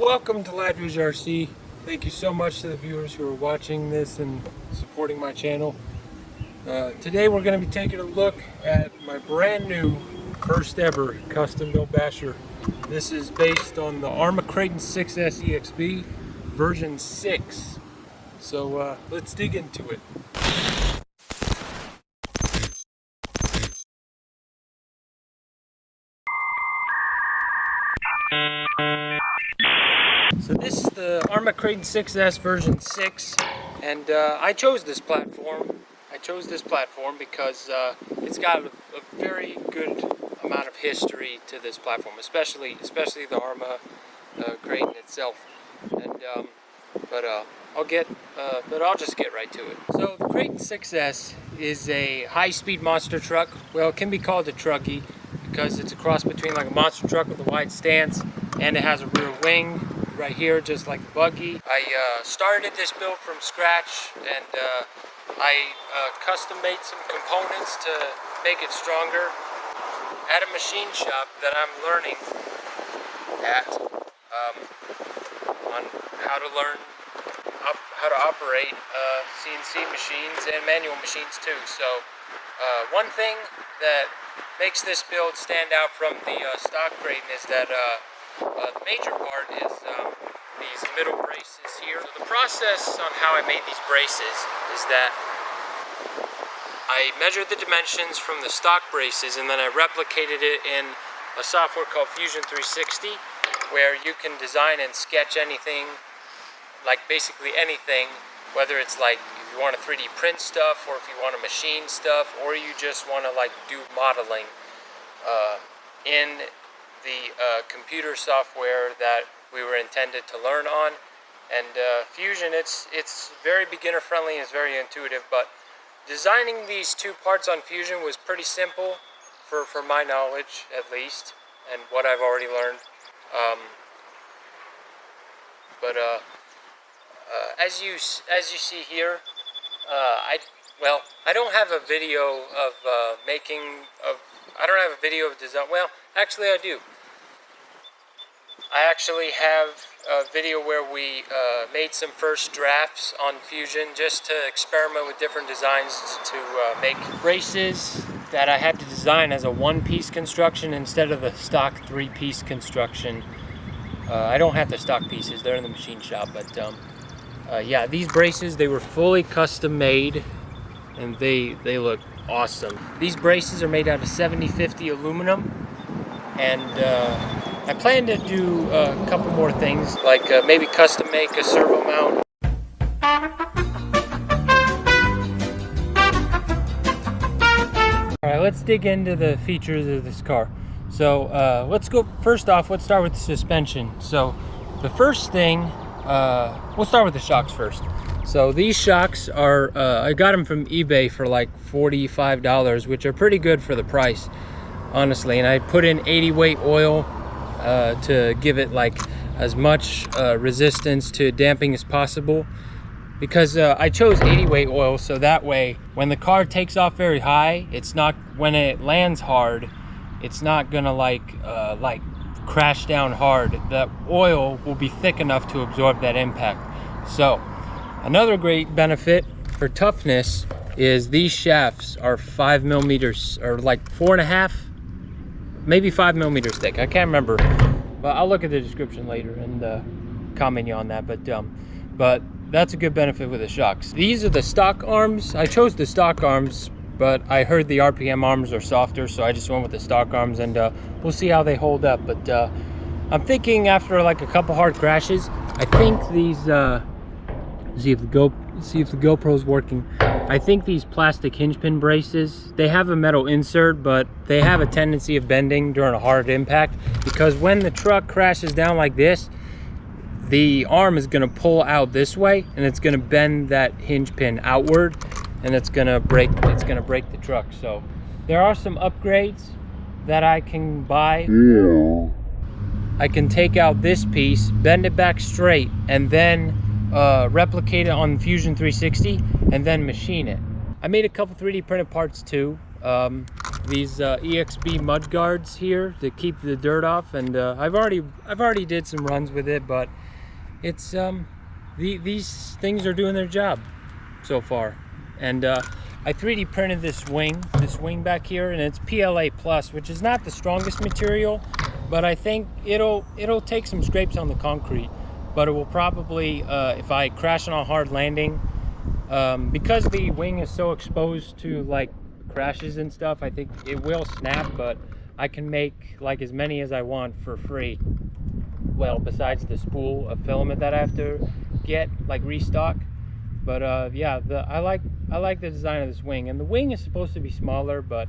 Welcome to Latridge RC. Thank you so much to the viewers who are watching this and supporting my channel. Today we're going to be taking a look at my brand new first ever custom built basher. This is based on the Arrma Kraton 6S EXB version 6. So let's dig into it. So this is the Arrma Kraton 6S version 6, and I chose this platform. Because it's got a very good amount of history to this platform, especially the Arrma Kraton itself. And but I'll just get right to it. So the Kraton 6S is a high-speed monster truck. Well, it can be called a truckie because it's a cross between like a monster truck with a wide stance, and it has a rear wing right here, just like the buggy. I started this build from scratch, and I custom made some components to make it stronger at a machine shop that I'm learning at on how to operate CNC machines and manual machines too. So one thing that makes this build stand out from the stock Kraton is that the major part is these middle braces here. So the process on how I made these braces is that I measured the dimensions from the stock braces, and then I replicated it in a software called Fusion 360, where you can design and sketch anything, like basically anything, whether it's like if you want to 3D print stuff, or if you want to machine stuff, or you just want to like do modeling in the computer software that we were intended to learn on. And Fusion, it's very beginner friendly and it's very intuitive, but designing these two parts on Fusion was pretty simple for my knowledge at least, and what I've already learned. As you see here, I don't have a video of I don't have a video of design. Well, actually I do. I actually have a video where we made some first drafts on Fusion just to experiment with different designs to make braces that I had to design as a one-piece construction instead of the stock three-piece construction. I don't have the stock pieces, they're in the machine shop, but yeah, these braces, they were fully custom made and they look awesome. These braces are made out of 7050 aluminum, and I plan to do a couple more things, like maybe custom make a servo mount. Alright, let's dig into the features of this car. So let's start with the suspension. So the first thing, we'll start with the shocks first. So these shocks are, I got them from eBay for like $45, which are pretty good for the price, honestly. And I put in 80 weight oil to give it like as much resistance to damping as possible, because I chose 80 weight oil so that way when the car takes off very high, it's not, when it lands hard, it's not gonna like crash down hard. The oil will be thick enough to absorb that impact. So another great benefit for toughness is these shafts are 5 millimeters, or like 4.5, maybe 5 millimeters thick. I can't remember, but I'll look at the description later and comment you on that. But that's a good benefit with the shocks. These are the stock arms. I chose the stock arms, but I heard the RPM arms are softer, so I just went with the stock arms, and we'll see how they hold up. But I'm thinking after like a couple hard crashes, I think these see if the GoPro's working. I think these plastic hinge pin braces, they have a metal insert, but they have a tendency of bending during a hard impact, because when the truck crashes down like this, the arm is going to pull out this way, and it's going to bend that hinge pin outward, and it's going to break the truck. So there are some upgrades that I can buy. Yeah. I can take out this piece, bend it back straight, and then replicate it on Fusion 360 and then machine it. I made a couple 3D printed parts too. these EXB mud guards here to keep the dirt off, and I've already did some runs with it, but it's these things are doing their job so far. And I 3D printed this wing back here, and it's PLA plus, which is not the strongest material, but I think it'll take some scrapes on the concrete, but it will probably if I crash on a hard landing, because the wing is so exposed to like crashes and stuff, I think it will snap, but I can make like as many as I want for free. Well, besides the spool of filament that I have to get, like restock. But yeah, I like the design of this wing, and the wing is supposed to be smaller, but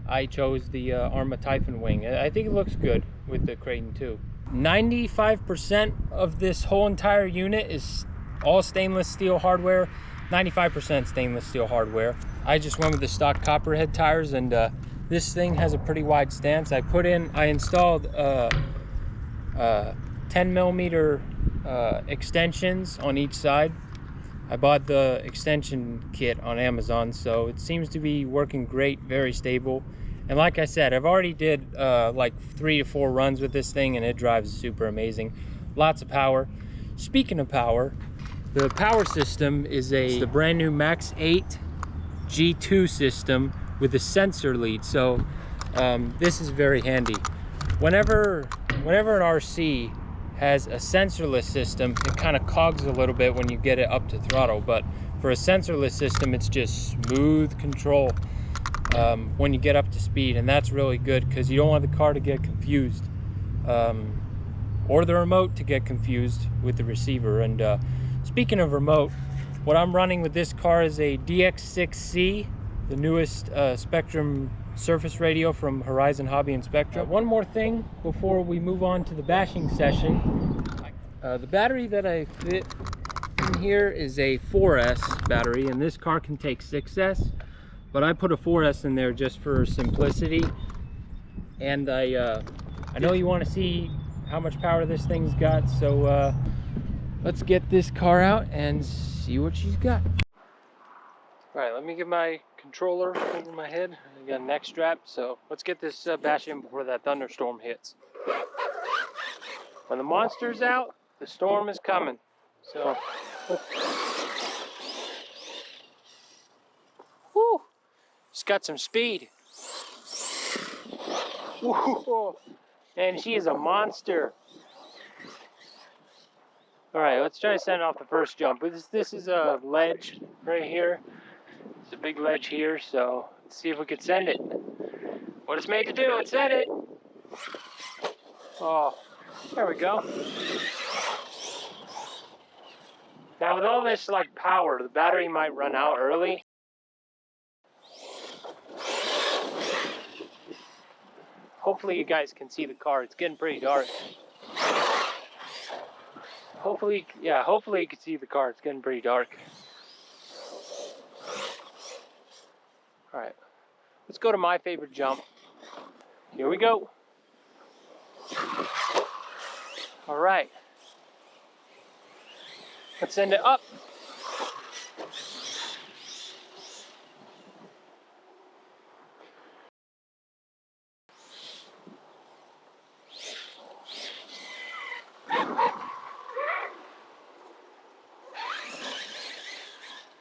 I chose the Arrma Typhon wing. I think it looks good with the Kraton too. 95% of this whole entire unit is all stainless steel hardware, 95% stainless steel hardware. I just went with the stock copperhead tires, and this thing has a pretty wide stance. I installed 10 millimeter extensions on each side. I bought the extension kit on Amazon, so it seems to be working great, very stable. And like I said, I've already did like 3 to 4 runs with this thing, and it drives super amazing. Lots of power. Speaking of power, the power system is the brand new Max 8 G2 system with a sensor lead. So this is very handy. Whenever an RC has a sensorless system, it kind of cogs a little bit when you get it up to throttle, but for a sensorless system, it's just smooth control when you get up to speed, and that's really good because you don't want the car to get confused, or the remote to get confused with the receiver. And speaking of remote, what I'm running with this car is a DX6C, the newest Spectrum surface radio from Horizon Hobby and Spectrum. One more thing before we move on to the bashing session. The battery that I fit in here is a 4S battery, and this car can take 6S, but I put a 4S in there just for simplicity. And I know you want to see how much power this thing's got, so let's get this car out and see what she's got. All right, let me get my controller over my head. I got a neck strap, so let's get this bash in before that thunderstorm hits. When the monster's out, the storm is coming. So, whoo, she's got some speed. Whoa, and she is a monster. All right, let's try to send off the first jump. This is a ledge right here. It's a big ledge here, so let's see if we can send it. What it's made to do, let's send it. Oh, there we go. Now with all this like power, the battery might run out early. Hopefully you guys can see the car. It's getting pretty dark. Hopefully you can see the car. It's getting pretty dark. All right, let's go to my favorite jump. Here we go. All right, let's send it up.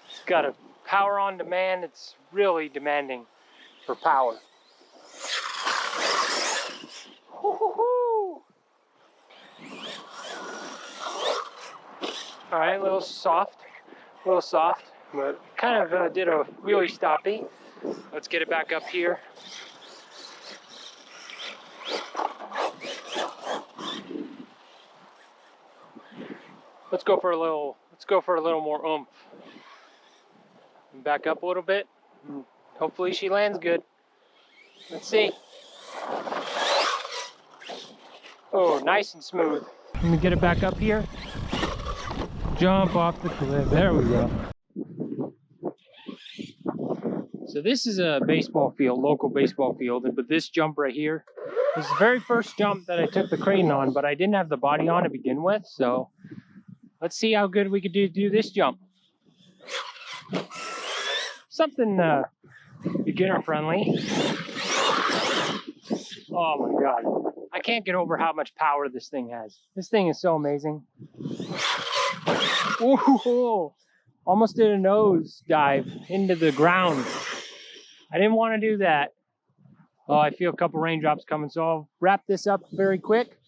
It's got a power on demand. It's really demanding for power. All right, a little soft, but kind of did a wheelie stoppy. Let's get it back up here. Let's go for a little more oomph. Back up a little bit. Hopefully she lands good. Let's see. Oh, nice and smooth. Let me get it back up here. Jump off the cliff. There we go. So this is a baseball field, local baseball field, but this jump right here is the very first jump that I took the Kraton on, but I didn't have the body on to begin with, so let's see how good we could do this jump. Something beginner friendly. Oh my God. I can't get over how much power this thing has. This thing is so amazing. Ooh, almost did a nose dive into the ground. I didn't want to do that. Oh, I feel a couple raindrops coming, so I'll wrap this up very quick.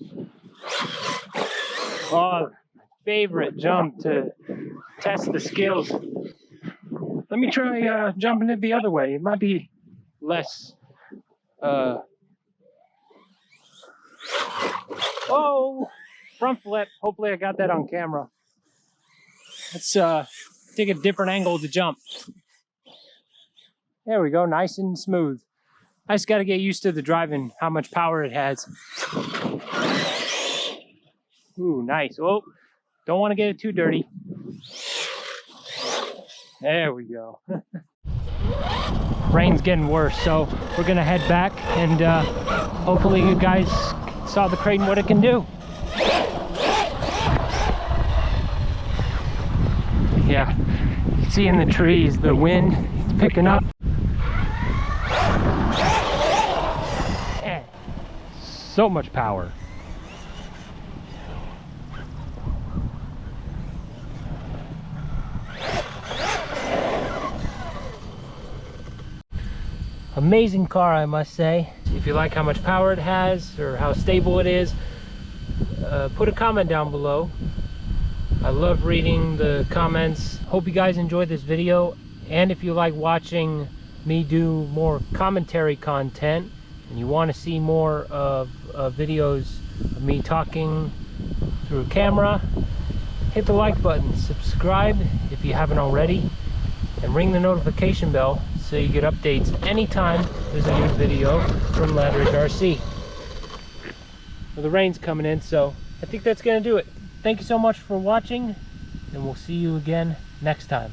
Oh, favorite jump to test the skills. Let me try jumping it the other way. It might be less. Oh, front flip. Hopefully I got that on camera. Let's take a different angle to jump. There we go, nice and smooth. I just got to get used to the driving, how much power it has. Ooh, nice. Oh, don't want to get it too dirty. There we go. Rain's getting worse, so we're gonna head back, and hopefully you guys saw the Kraton, what it can do. Yeah, you can see in the trees, the wind is picking up. Man, so much power. Amazing car, I must say. If you like how much power it has or how stable it is, put a comment down below. I love reading the comments. Hope you guys enjoyed this video, and if you like watching me do more commentary content and you want to see more of videos of me talking through a camera, hit the like button, subscribe if you haven't already, and ring the notification bell so you get updates anytime there's a new video from Landry's RC. Well, the rain's coming in, so I think that's gonna do it. Thank you so much for watching, and we'll see you again next time.